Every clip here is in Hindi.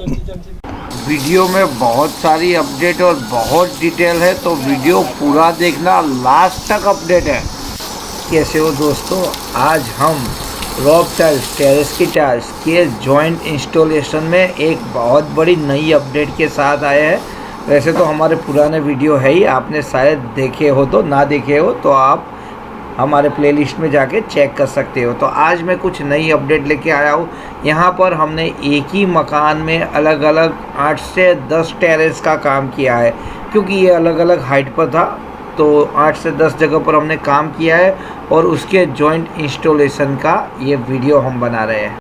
वीडियो में बहुत सारी अपडेट और बहुत डिटेल है, तो वीडियो पूरा देखना, लास्ट तक अपडेट है। कैसे हो दोस्तों, आज हम रॉक टाइल्स टेरेस की टाइल्स के जॉइंट इंस्टॉलेशन में एक बहुत बड़ी नई अपडेट के साथ आए हैं। वैसे तो हमारे पुराने वीडियो है ही, आपने शायद देखे हो, तो ना देखे हो तो आप हमारे प्लेलिस्ट में जाके चेक कर सकते हो। तो आज मैं कुछ नई अपडेट लेके आया हूँ। यहाँ पर हमने एक ही मकान में अलग अलग 8 से 10 टेरेस का काम किया है, क्योंकि ये अलग अलग हाइट पर था। तो 8 से 10 जगह पर हमने काम किया है और उसके जॉइंट इंस्टॉलेशन का ये वीडियो हम बना रहे हैं।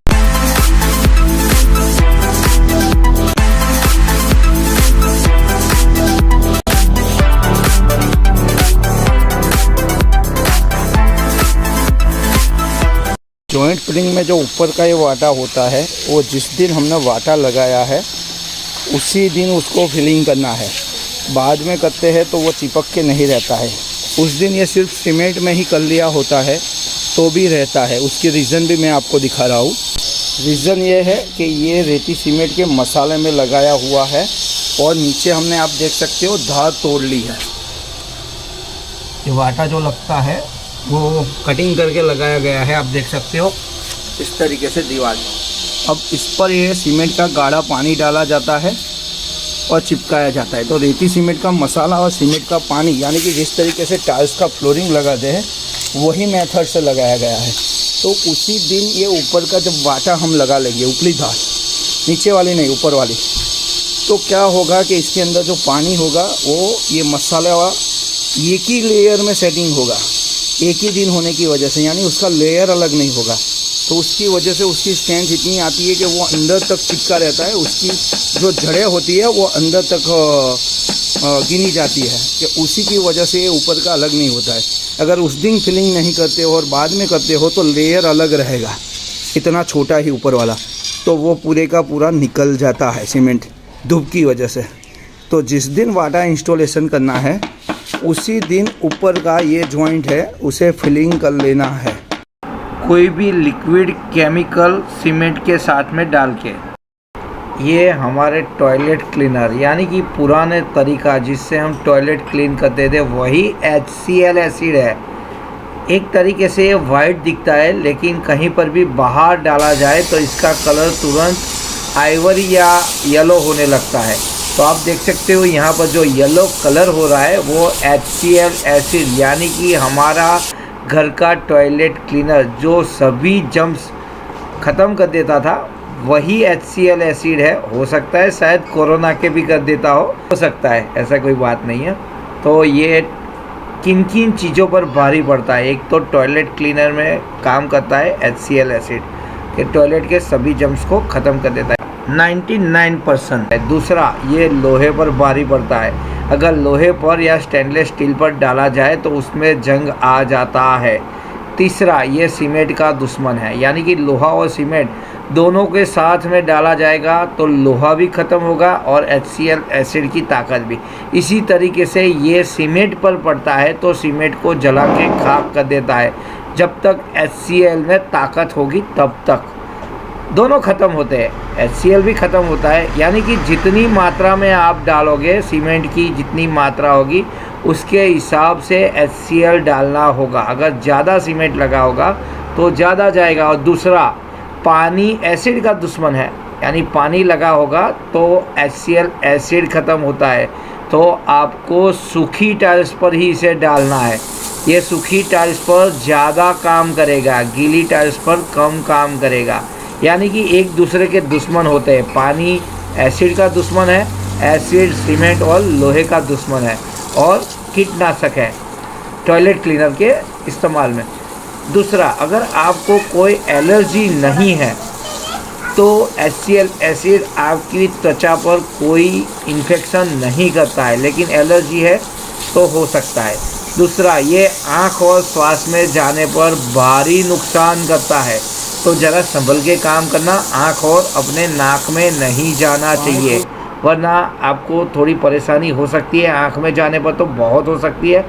जॉइंट फिटिंग में जो ऊपर का ये वाटा होता है, वो जिस दिन हमने वाटा लगाया है उसी दिन उसको फिलिंग करना है। बाद में करते हैं तो वो चिपक के नहीं रहता है। उस दिन ये सिर्फ सीमेंट में ही कर लिया होता है तो भी रहता है। उसकी रीज़न भी मैं आपको दिखा रहा हूँ। रीज़न ये है कि ये रेती सीमेंट के मसाले में लगाया हुआ है और नीचे हमने, आप देख सकते हो, धार तोड़ ली है। ये वाटा जो लगता है वो कटिंग करके लगाया गया है, आप देख सकते हो इस तरीके से दीवार। अब इस पर ये सीमेंट का गाढ़ा पानी डाला जाता है और चिपकाया जाता है। तो रेती सीमेंट का मसाला और सीमेंट का पानी, यानी कि जिस तरीके से टाइल्स का फ्लोरिंग लगाते हैं वही मेथड से लगाया गया है। तो उसी दिन ये ऊपर का जब वाटा हम लगा लेंगे, ऊपरी धार, नीचे वाली नहीं ऊपर वाली, तो क्या होगा कि इसके अंदर जो पानी होगा वो ये मसाला एक ही लेयर में सेटिंग होगा, एक ही दिन होने की वजह से, यानी उसका लेयर अलग नहीं होगा। तो उसकी वजह से उसकी स्ट्रेंथ इतनी आती है कि वो अंदर तक चिपका रहता है। उसकी जो जड़ें होती है वो अंदर तक गिनी जाती है, कि उसी की वजह से ये ऊपर का अलग नहीं होता है। अगर उस दिन फिलिंग नहीं करते हो और बाद में करते हो तो लेयर अलग रहेगा, इतना छोटा ही ऊपर वाला, तो वो पूरे का पूरा निकल जाता है सीमेंट धूप की वजह से। तो जिस दिन वाटा इंस्टॉलेशन करना है उसी दिन ऊपर का ये जॉइंट है उसे फिलिंग कर लेना है, कोई भी लिक्विड केमिकल सीमेंट के साथ में डाल के। ये हमारे टॉयलेट क्लीनर, यानी कि पुराने तरीका जिससे हम टॉयलेट क्लीन करते थे, वही HCl एसिड है। एक तरीके से ये वाइट दिखता है, लेकिन कहीं पर भी बाहर डाला जाए तो इसका कलर तुरंत आइवरी या येलो होने लगता है। तो आप देख सकते हो यहाँ पर जो येलो कलर हो रहा है वो HCl एसिड, यानी कि हमारा घर का टॉयलेट क्लीनर जो सभी जम्स ख़त्म कर देता था, वही HCl एसिड है। हो सकता है शायद कोरोना के भी कर देता हो सकता है, ऐसा कोई बात नहीं है। तो ये किन किन चीज़ों पर भारी पड़ता है, एक तो टॉयलेट क्लीनर में काम करता है HCl एसिड, कि टॉयलेट के सभी जम्स को ख़त्म कर देता है 99% है। दूसरा, ये लोहे पर भारी पड़ता है। अगर लोहे पर या स्टेनलेस स्टील पर डाला जाए तो उसमें जंग आ जाता है। तीसरा, ये सीमेंट का दुश्मन है, यानी कि लोहा और सीमेंट दोनों के साथ में डाला जाएगा तो लोहा भी ख़त्म होगा और HCl एसिड की ताकत भी। इसी तरीके से ये सीमेंट पर पड़ता है तो सीमेंट को जला के खाक कर देता है। जब तक HCl में ताकत होगी तब तक दोनों ख़त्म होते हैं, HCl भी ख़त्म होता है। यानी कि जितनी मात्रा में आप डालोगे, सीमेंट की जितनी मात्रा होगी उसके हिसाब से HCl डालना होगा। अगर ज़्यादा सीमेंट लगा होगा तो ज़्यादा जाएगा। और दूसरा, पानी एसिड का दुश्मन है, यानी पानी लगा होगा तो HCl एसिड ख़त्म होता है। तो आपको सूखी टाइल्स पर ही इसे डालना है। ये सूखी टाइल्स पर ज़्यादा काम करेगा, गीली टाइल्स पर कम काम करेगा। यानी कि एक दूसरे के दुश्मन होते हैं। पानी एसिड का दुश्मन है, एसिड सीमेंट और लोहे का दुश्मन है, और कीटनाशक है टॉयलेट क्लीनर के इस्तेमाल में। दूसरा, अगर आपको कोई एलर्जी नहीं है तो HCl एसिड आपकी त्वचा पर कोई इन्फेक्शन नहीं करता है, लेकिन एलर्जी है तो हो सकता है। दूसरा, ये आँख और श्वास में जाने पर भारी नुकसान करता है, तो ज़रा संभल के काम करना। आँख और अपने नाक में नहीं जाना चाहिए, वरना आपको थोड़ी परेशानी हो सकती है। आँख में जाने पर तो बहुत हो सकती है।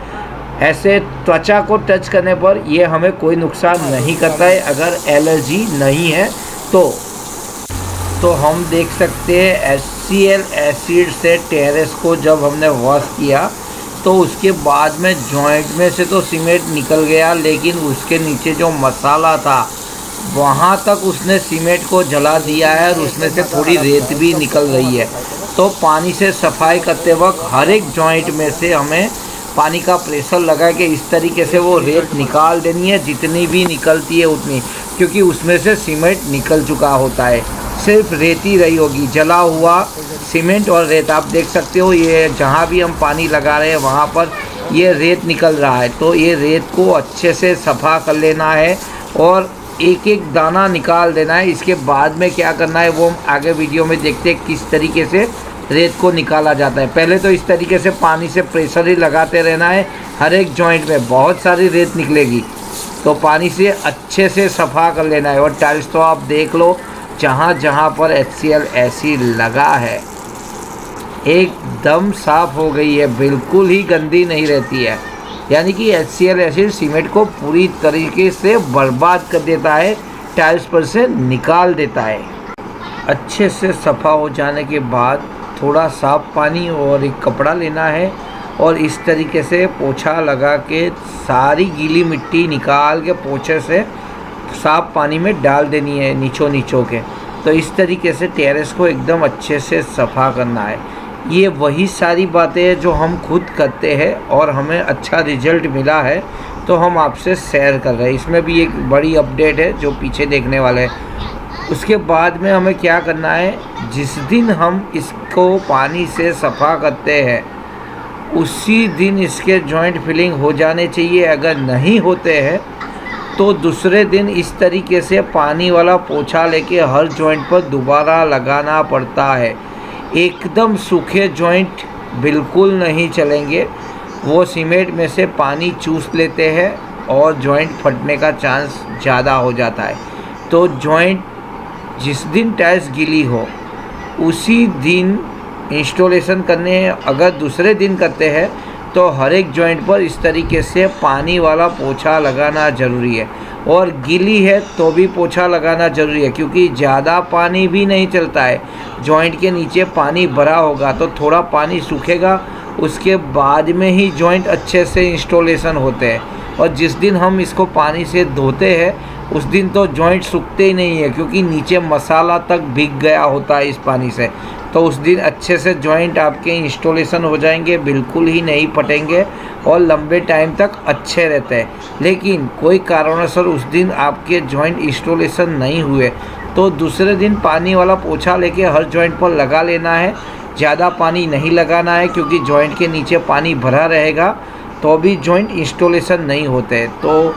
ऐसे त्वचा को टच करने पर ये हमें कोई नुकसान नहीं करता है, अगर एलर्जी नहीं है तो। तो हम देख सकते हैं HCl एसिड से टेरेस को जब हमने वॉश किया तो उसके बाद में जॉइंट में से तो सीमेंट निकल गया, लेकिन उसके नीचे जो मसाला था वहाँ तक उसने सीमेंट को जला दिया है और उसमें से थोड़ी रेत भी निकल रही है। तो पानी से सफाई करते वक्त हर एक जॉइंट में से हमें पानी का प्रेशर लगा के इस तरीके से वो रेत निकाल देनी है, जितनी भी निकलती है उतनी, क्योंकि उसमें से सीमेंट निकल चुका होता है, सिर्फ रेत ही रही होगी, जला हुआ सीमेंट और रेत। आप देख सकते हो ये जहाँ भी हम पानी लगा रहे हैं वहाँ पर ये रेत निकल रहा है। तो ये रेत को अच्छे से सफ़ा कर लेना है और एक एक दाना निकाल देना है। इसके बाद में क्या करना है वो हम आगे वीडियो में देखते हैं किस तरीके से रेत को निकाला जाता है। पहले तो इस तरीके से पानी से प्रेशर ही लगाते रहना है, हर एक जॉइंट में बहुत सारी रेत निकलेगी, तो पानी से अच्छे से सफ़ा कर लेना है। और टाइल्स तो आप देख लो जहाँ जहाँ पर HCl एसिड लगा है एकदम साफ़ हो गई है, बिल्कुल ही गंदी नहीं रहती है। यानी कि HCl एसिड सीमेंट को पूरी तरीके से बर्बाद कर देता है, टाइल्स पर से निकाल देता है। अच्छे से सफ़ा हो जाने के बाद थोड़ा साफ़ पानी और एक कपड़ा लेना है और इस तरीके से पोछा लगा के सारी गीली मिट्टी निकाल के पोछे से साफ़ पानी में डाल देनी है नीचों के। तो इस तरीके से टेरेस को एकदम अच्छे से सफ़ा करना है। ये वही सारी बातें हैं जो हम खुद करते हैं और हमें अच्छा रिजल्ट मिला है, तो हम आपसे शेयर कर रहे हैं। इसमें भी एक बड़ी अपडेट है जो पीछे देखने वाले हैं। उसके बाद में हमें क्या करना है, जिस दिन हम इसको पानी से सफ़ा करते हैं उसी दिन इसके जॉइंट फिलिंग हो जाने चाहिए। अगर नहीं होते हैं तो दूसरे दिन इस तरीके से पानी वाला पोछा लेके हर जॉइंट पर दोबारा लगाना पड़ता है। एकदम सूखे जॉइंट बिल्कुल नहीं चलेंगे, वो सीमेंट में से पानी चूस लेते हैं और जॉइंट फटने का चांस ज़्यादा हो जाता है। तो जॉइंट जिस दिन टाइल्स गीली हो उसी दिन इंस्टॉलेशन करने हैं। अगर दूसरे दिन करते हैं तो हर एक जॉइंट पर इस तरीके से पानी वाला पोछा लगाना ज़रूरी है, और गीली है तो भी पोछा लगाना ज़रूरी है, क्योंकि ज़्यादा पानी भी नहीं चलता है। जॉइंट के नीचे पानी भरा होगा तो थोड़ा पानी सूखेगा, उसके बाद में ही जॉइंट अच्छे से इंस्टॉलेशन होते हैं। और जिस दिन हम इसको पानी से धोते हैं उस दिन तो जॉइंट सूखते ही नहीं है, क्योंकि नीचे मसाला तक भीग गया होता है इस पानी से। तो उस दिन अच्छे से जॉइंट आपके इंस्टॉलेशन हो जाएंगे, बिल्कुल ही नहीं फटेंगे और लंबे टाइम तक अच्छे रहते हैं। लेकिन कोई कारणवश उस दिन आपके जॉइंट इंस्टॉलेशन नहीं हुए तो दूसरे दिन पानी वाला पोछा लेके हर जॉइंट पर लगा लेना है। ज़्यादा पानी नहीं लगाना है, क्योंकि जॉइंट के नीचे पानी भरा रहेगा तो भी जॉइंट इंस्टॉलेशन नहीं होते। तो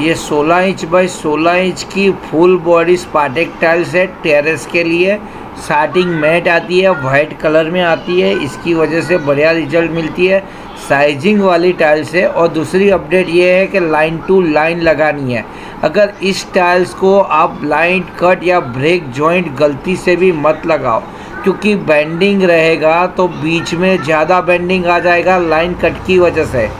ये 16 इंच बाई 16 इंच की फुल बॉडी स्पार्टेक टाइल्स है टेरेस के लिए। स्टार्टिंग मैट आती है, वाइट कलर में आती है, इसकी वजह से बढ़िया रिजल्ट मिलती है। साइजिंग वाली टाइल्स है। और दूसरी अपडेट ये है कि लाइन टू लाइन लगानी है। अगर इस टाइल्स को आप लाइन कट या ब्रेक जॉइंट गलती से भी मत लगाओ, क्योंकि बेंडिंग रहेगा तो बीच में ज़्यादा बेंडिंग आ जाएगा लाइन कट की वजह से।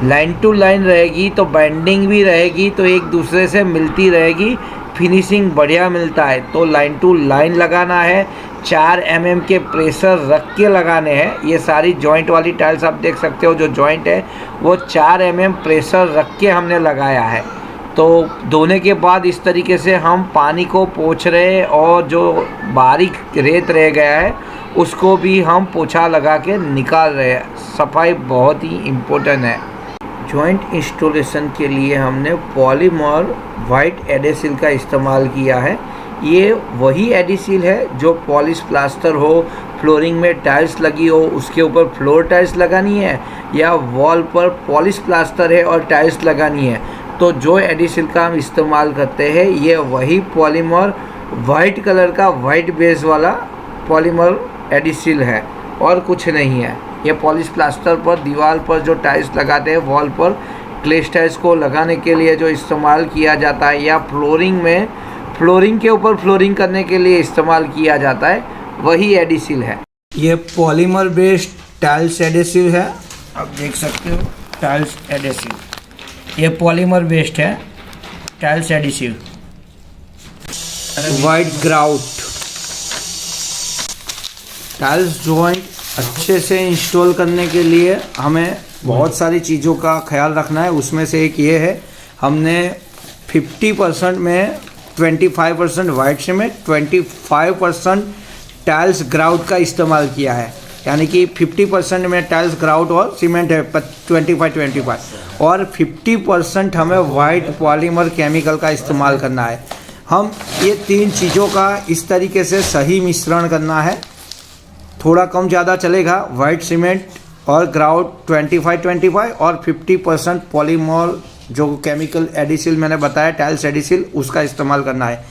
लाइन टू लाइन रहेगी तो बेंडिंग भी रहेगी, तो एक दूसरे से मिलती रहेगी, फिनिशिंग बढ़िया मिलता है। तो लाइन टू लाइन लगाना है, 4 mm के प्रेशर रख के लगाने हैं। ये सारी जॉइंट वाली टाइल्स आप देख सकते हो, जो जॉइंट है वो 4 mm प्रेशर रख के हमने लगाया है। तो धोने के बाद इस तरीके से हम पानी को पोंछ रहे हैं और जो बारीक रेत रह गया है उसको भी हम पोछा लगा के निकाल रहे हैं। सफाई बहुत ही इम्पोर्टेंट है। जॉइंट इंस्टॉलेशन के लिए हमने पॉलीमर वाइट एडेसिल का इस्तेमाल किया है। ये वही एडेसिल है जो पॉलिश प्लास्टर हो, फ्लोरिंग में टाइल्स लगी हो उसके ऊपर फ्लोर टाइल्स लगानी है, या वॉल पर पॉलिश प्लास्टर है और टाइल्स लगानी है, तो जो एडेसिल का हम इस्तेमाल करते हैं ये वही पॉलीमर वाइट कलर का वाइट बेस वाला पॉलीमर एडेसिल है और कुछ नहीं है। ये पॉलिश प्लास्टर पर दीवार पर जो टाइल्स लगाते हैं, वॉल पर ग्लेस टाइल्स को लगाने के लिए जो इस्तेमाल किया जाता है, या फ्लोरिंग में फ्लोरिंग के ऊपर फ्लोरिंग करने के लिए इस्तेमाल किया जाता है, वही एडेसिल है। ये पॉलीमर बेस्ड टाइल्स एडेसिव है, आप देख सकते हो टाइल्स एडेसिव। ये पॉलीमर बेस्ड है tiles adhesive. White grout tiles joint अच्छे से इंस्टॉल करने के लिए हमें बहुत सारी चीज़ों का ख्याल रखना है। उसमें से एक ये है, हमने 50% में 25% वाइट सीमेंट, 25% टाइल्स ग्राउट का इस्तेमाल किया है। यानी कि 50% में टाइल्स ग्राउट और सीमेंट है 25 और 50% हमें वाइट पॉलीमर केमिकल का इस्तेमाल करना है। हम ये तीन चीज़ों का इस तरीके से सही मिश्रण करना है। थोड़ा कम ज़्यादा चलेगा। वाइट सीमेंट और ग्राउट 25 और 50% पॉलीमर जो केमिकल एडिसिल मैंने बताया, टाइल्स एडिसिल, उसका इस्तेमाल करना है।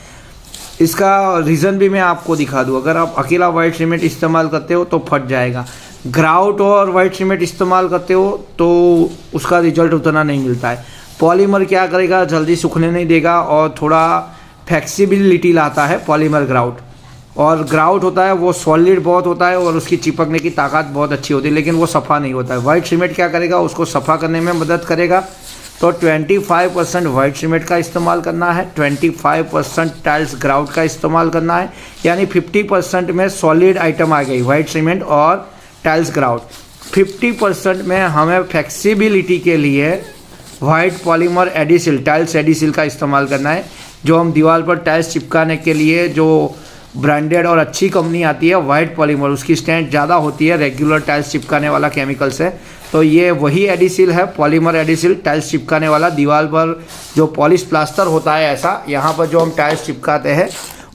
इसका रीज़न भी मैं आपको दिखा दूँ। अगर आप अकेला वाइट सीमेंट इस्तेमाल करते हो तो फट जाएगा। ग्राउट और वाइट सीमेंट इस्तेमाल करते हो तो उसका रिजल्ट उतना नहीं मिलता है। पॉलीमर क्या करेगा, जल्दी सूखने नहीं देगा और थोड़ा फ्लेक्सिबिलिटी लाता है पॉलीमर ग्राउट। और ग्राउट होता है वो सॉलिड बहुत होता है और उसकी चिपकने की ताकत बहुत अच्छी होती है, लेकिन वो सफ़ा नहीं होता है। वाइट सीमेंट क्या करेगा, उसको सफ़ा करने में मदद करेगा। तो 25% वाइट सीमेंट का इस्तेमाल करना है, 25% टाइल्स ग्राउट का इस्तेमाल करना है। यानी 50% में सॉलिड आइटम आ गई, वाइट सीमेंट और टाइल्स ग्राउट। 50% में हमें फ्लेक्सिबिलिटी के लिए वाइट पॉलीमर एडिसिल, टाइल्स एडिसिल का इस्तेमाल करना है। जो हम दीवार पर टाइल्स चिपकाने के लिए जो ब्रांडेड और अच्छी कंपनी आती है वाइट पॉलीमर, उसकी स्ट्रेंथ ज़्यादा होती है रेगुलर टाइल्स चिपकाने वाला केमिकल से। तो ये वही एडिसिल है, पॉलीमर एडिसिल, टाइल्स चिपकाने वाला। दीवार पर जो पॉलिश प्लास्टर होता है ऐसा, यहाँ पर जो हम टाइल्स चिपकाते हैं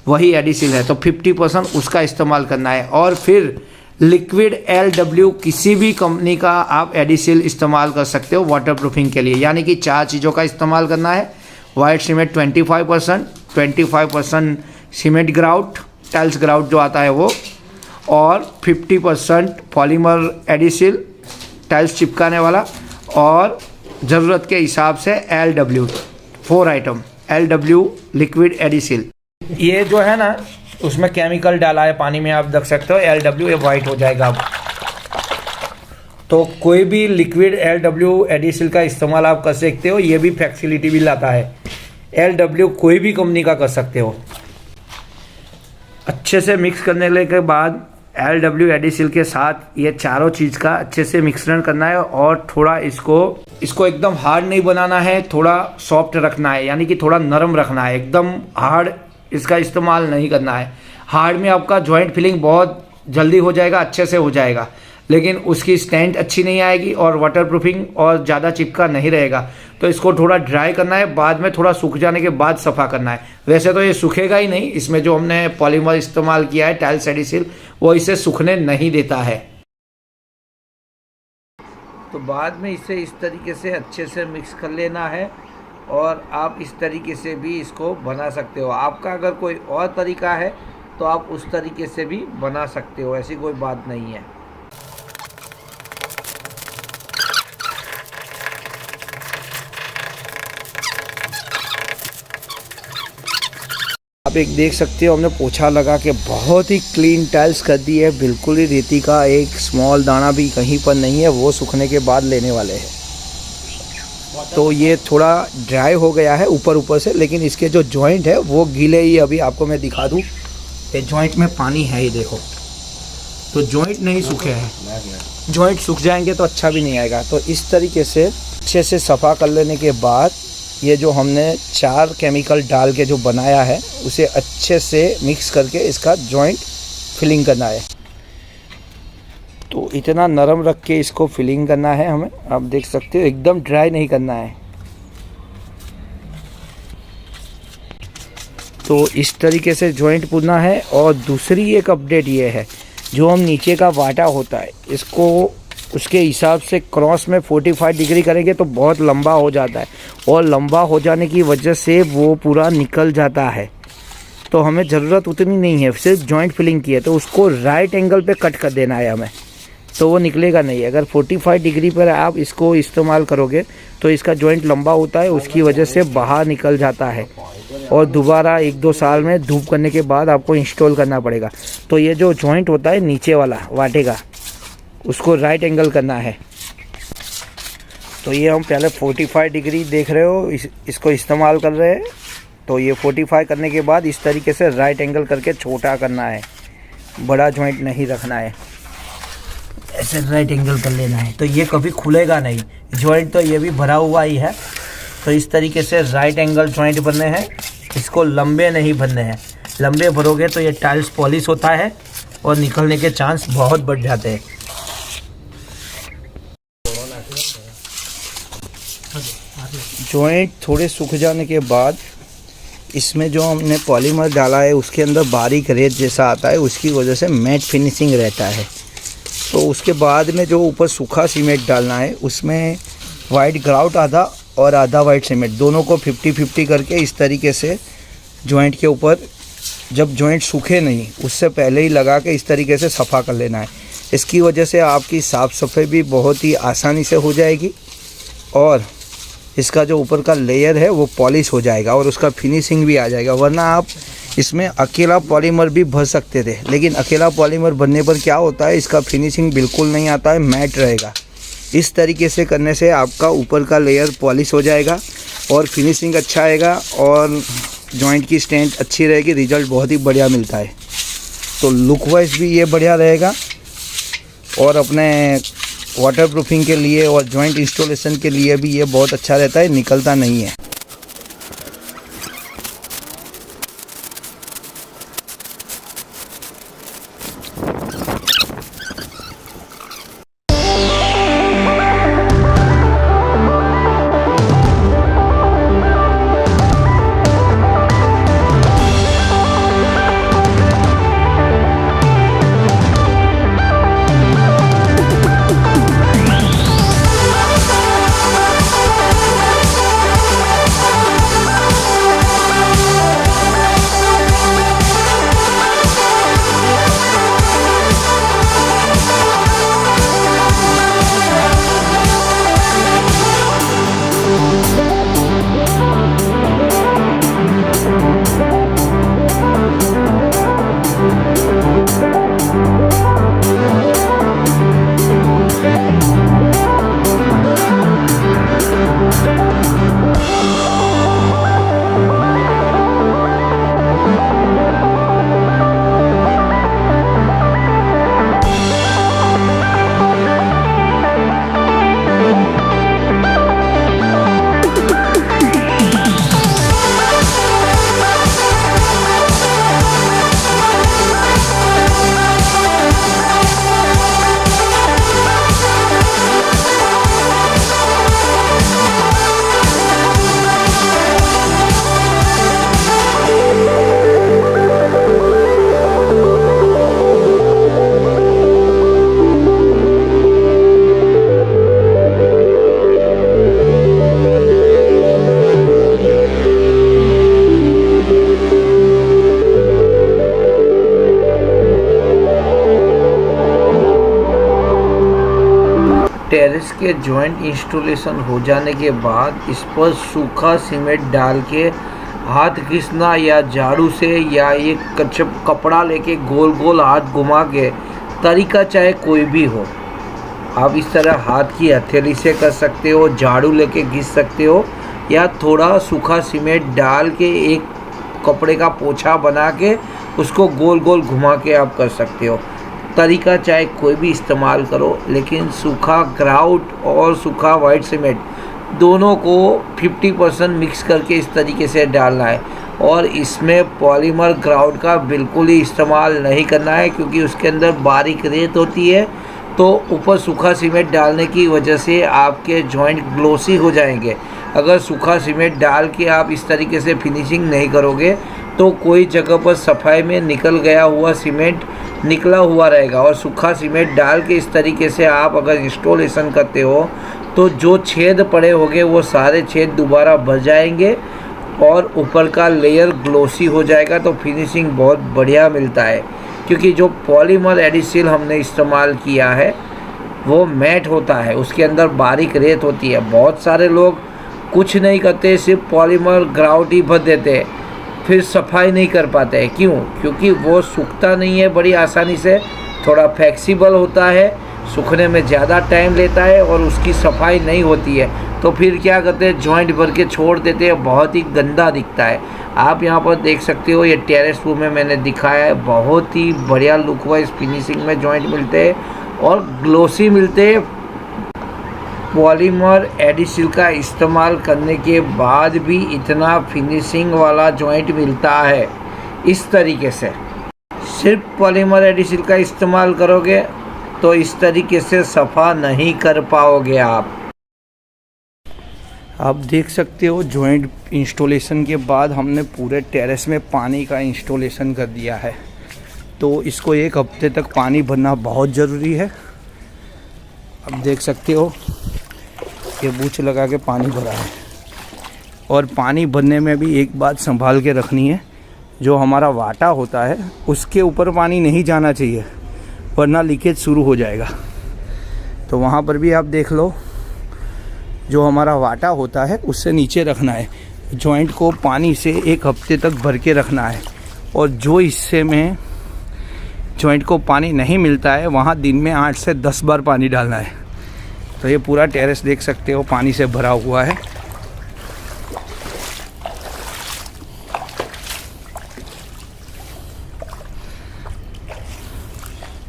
वही एडिसिल है। तो 50% उसका इस्तेमाल करना है। और फिर लिक्विड LW किसी भी कंपनी का आप एडिसिल इस्तेमाल कर सकते हो वाटर प्रूफिंग के लिए। यानी कि 4 चीज़ों का इस्तेमाल करना है। White cement 25% cement grout, tiles grout जो आता है वो, और 50% पॉलीमर एडिसिल, टाइल्स चिपकाने वाला, और ज़रूरत के हिसाब से LW, 4 आइटम LW लिक्विड एडिसिल। ये जो है ना, उसमें केमिकल डाला है पानी में, आप देख सकते हो LW, ये वाइट हो जाएगा अब। तो कोई भी लिक्विड LW एडिसिल का इस्तेमाल आप कर सकते हो। ये भी फ्लेक्सिबिलिटी भी लाता है। LW कोई भी कंपनी का कर सकते हो। अच्छे से मिक्स करने के बाद LW एडिसिल के साथ ये चारों चीज़ का अच्छे से मिश्रण करना है। और थोड़ा इसको एकदम हार्ड नहीं बनाना है, थोड़ा सॉफ्ट रखना है। यानी कि थोड़ा नरम रखना है, एकदम हार्ड इसका इस्तेमाल नहीं करना है। हार्ड में आपका जॉइंट फिलिंग बहुत जल्दी हो जाएगा, अच्छे से हो जाएगा, लेकिन उसकी स्ट्रेंथ अच्छी नहीं आएगी और वाटर प्रूफिंग और ज़्यादा चिपका नहीं रहेगा। तो इसको थोड़ा ड्राई करना है, बाद में थोड़ा सूख जाने के बाद सफ़ा करना है। वैसे तो ये सूखेगा ही नहीं, इसमें जो हमने पॉलीमर इस्तेमाल किया है टाइल्स एडिसिल, वो इसे सूखने नहीं देता है। तो बाद में इसे इस तरीके से अच्छे से मिक्स कर लेना है। और आप इस तरीके से भी इसको बना सकते हो। आपका अगर कोई और तरीका है तो आप उस तरीके से भी बना सकते हो, ऐसी कोई बात नहीं है। आप एक देख सकते हो, हमने पोछा लगा के बहुत ही क्लीन टाइल्स कर दी है। बिल्कुल ही रेती का एक स्मॉल दाना भी कहीं पर नहीं है। वो सूखने के बाद लेने वाले हैं। तो ये थोड़ा ड्राई हो गया है ऊपर से, लेकिन इसके जो जॉइंट है वो गीले ही। अभी आपको मैं दिखा दूँ, ये जॉइंट में पानी है ही, देखो। तो जॉइंट नहीं सूखे हैं। जॉइंट सूख जाएंगे तो अच्छा भी नहीं आएगा। तो इस तरीके से अच्छे से सफ़ा कर लेने के बाद ये जो हमने 4 केमिकल डाल के जो बनाया है उसे अच्छे से मिक्स करके इसका जॉइंट फिलिंग करना है। तो इतना नरम रख के इसको फिलिंग करना है हमें। आप देख सकते हो, एकदम ड्राई नहीं करना है। तो इस तरीके से जॉइंट पूरना है। और दूसरी एक अपडेट ये है, जो हम नीचे का वाटा होता है इसको उसके हिसाब से क्रॉस में 45 डिग्री करेंगे तो बहुत लंबा हो जाता है। और लंबा हो जाने की वजह से वो पूरा निकल जाता है। तो हमें ज़रूरत उतनी नहीं है, सिर्फ जॉइंट फिलिंग की है। तो उसको राइट एंगल पे कट कर देना है हमें, तो वो निकलेगा नहीं। अगर 45 डिग्री पर आप इसको इस्तेमाल करोगे तो इसका जॉइंट लंबा होता है, उसकी वजह से बाहर निकल जाता है। और दोबारा 1-2 साल में धूप करने के बाद आपको इंस्टॉल करना पड़ेगा। तो ये जो जॉइंट होता है नीचे वाला वाटे का, उसको राइट एंगल करना है। तो ये हम पहले 45 डिग्री देख रहे हो, इसको इस्तेमाल कर रहे हैं। तो ये 45 करने के बाद इस तरीके से राइट एंगल करके छोटा करना है। बड़ा जॉइंट नहीं रखना है, ऐसे राइट एंगल कर लेना है, तो ये कभी खुलेगा नहीं। जॉइंट तो ये भी भरा हुआ ही है, तो इस तरीके से राइट एंगल जॉइंट बनने हैं। इसको लंबे नहीं बनने हैं, लंबे भरोगे तो ये टाइल्स पॉलिश होता है और निकलने के चांस बहुत बढ़ जाते हैं। जॉइंट थोड़े सूख जाने के बाद इसमें जो हमने पॉलीमर डाला है उसके अंदर बारीक रेत जैसा आता है, उसकी वजह से मैट फिनिशिंग रहता है। तो उसके बाद में जो ऊपर सूखा सीमेंट डालना है, उसमें वाइट ग्राउट आधा और आधा वाइट सीमेंट, दोनों को 50-50 करके इस तरीके से जॉइंट के ऊपर, जब जॉइंट सूखे नहीं उससे पहले ही लगा के इस तरीके से सफ़ा कर लेना है। इसकी वजह से आपकी साफ़ सफाई भी बहुत ही आसानी से हो जाएगी और इसका जो ऊपर का लेयर है वो पॉलिश हो जाएगा और उसका फिनिशिंग भी आ जाएगा। वरना आप इसमें अकेला पॉलीमर भी भर सकते थे, लेकिन अकेला पॉलीमर भरने पर क्या होता है, इसका फिनिशिंग बिल्कुल नहीं आता है, मैट रहेगा। इस तरीके से करने से आपका ऊपर का लेयर पॉलिश हो जाएगा और फिनिशिंग अच्छा आएगा और जॉइंट की स्ट्रेंथ अच्छी रहेगी, रिज़ल्ट बहुत ही बढ़िया मिलता है। तो लुक वाइज भी ये बढ़िया रहेगा और अपने वाटरप्रूफिंग के लिए और जॉइंट इंस्टॉलेशन के लिए भी ये बहुत अच्छा रहता है, निकलता नहीं है। टेरेस के जॉइंट इंस्टॉलेशन हो जाने के बाद इस पर सूखा सीमेंट डाल के हाथ घिसना या झाड़ू से या ये कपड़ा लेके गोल गोल हाथ घुमा के, तरीका चाहे कोई भी हो, आप इस तरह हाथ की हथेली से कर सकते हो, झाड़ू लेके घिस सकते हो या थोड़ा सूखा सीमेंट डाल के एक कपड़े का पोछा बना के उसको गोल गोल घुमा के आप कर सकते हो। तरीका चाहे कोई भी इस्तेमाल करो, लेकिन सूखा ग्राउट और सूखा वाइट सीमेंट दोनों को 50% मिक्स करके इस तरीके से डालना है। और इसमें पॉलीमर ग्राउट का बिल्कुल ही इस्तेमाल नहीं करना है, क्योंकि उसके अंदर बारीक रेत होती है। तो ऊपर सूखा सीमेंट डालने की वजह से आपके जॉइंट ग्लोसी हो जाएंगे। अगर सूखा सीमेंट डाल के आप इस तरीके से फिनिशिंग नहीं करोगे तो कोई जगह पर सफाई में निकल गया हुआ सीमेंट निकला हुआ रहेगा। और सूखा सीमेंट डाल के इस तरीके से आप अगर इंस्टॉलेशन करते हो तो जो छेद पड़े होंगे वो सारे छेद दोबारा भर जाएंगे और ऊपर का लेयर ग्लोसी हो जाएगा। तो फिनिशिंग बहुत बढ़िया मिलता है, क्योंकि जो पॉलीमर एडिसिव हमने इस्तेमाल किया है वो मैट होता है, उसके अंदर बारीक रेत होती है। बहुत सारे लोग कुछ नहीं करते, सिर्फ पॉलीमर ग्राउट ही भर देते हैं, फिर सफाई नहीं कर पाते हैं। क्यों? क्योंकि वो सूखता नहीं है बड़ी आसानी से, थोड़ा फ्लेक्सिबल होता है, सूखने में ज़्यादा टाइम लेता है और उसकी सफाई नहीं होती है। तो फिर क्या करते हैं, जॉइंट भर के छोड़ देते हैं, बहुत ही गंदा दिखता है। आप यहाँ पर देख सकते हो, ये टेरेस रूम में मैंने दिखाया है, बहुत ही बढ़िया लुक वाइज फिनिशिंग में जॉइंट मिलते हैं और ग्लोसी मिलते हैं। पॉलीमर एडिसिल का इस्तेमाल करने के बाद भी इतना फिनिशिंग वाला जॉइंट मिलता है इस तरीके से। सिर्फ पॉलीमर एडिसिल का इस्तेमाल करोगे तो इस तरीके से सफ़ा नहीं कर पाओगे आप देख सकते हो जॉइंट इंस्टॉलेशन के बाद हमने पूरे टेरेस में पानी का इंस्टॉलेशन कर दिया है। तो इसको 1 हफ्ते तक पानी भरना बहुत ज़रूरी है। अब देख सकते हो ये बूच लगा के पानी भरा है। और पानी भरने में भी एक बात संभाल के रखनी है, जो हमारा वाटा होता है उसके ऊपर पानी नहीं जाना चाहिए, वरना लीकेज शुरू हो जाएगा। तो वहाँ पर भी आप देख लो, जो हमारा वाटा होता है उससे नीचे रखना है। जॉइंट को पानी से 1 हफ्ते तक भर के रखना है। और जो हिस्से में जॉइंट को पानी नहीं मिलता है वहाँ दिन में 8 से 10 बार पानी डालना है। तो ये पूरा टेरेस देख सकते हो पानी से भरा हुआ है।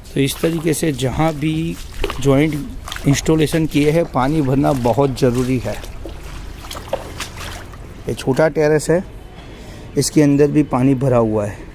तो इस तरीके से जहाँ भी जॉइंट इंस्टॉलेशन किए हैं पानी भरना बहुत ज़रूरी है। ये छोटा टेरेस है, इसके अंदर भी पानी भरा हुआ है।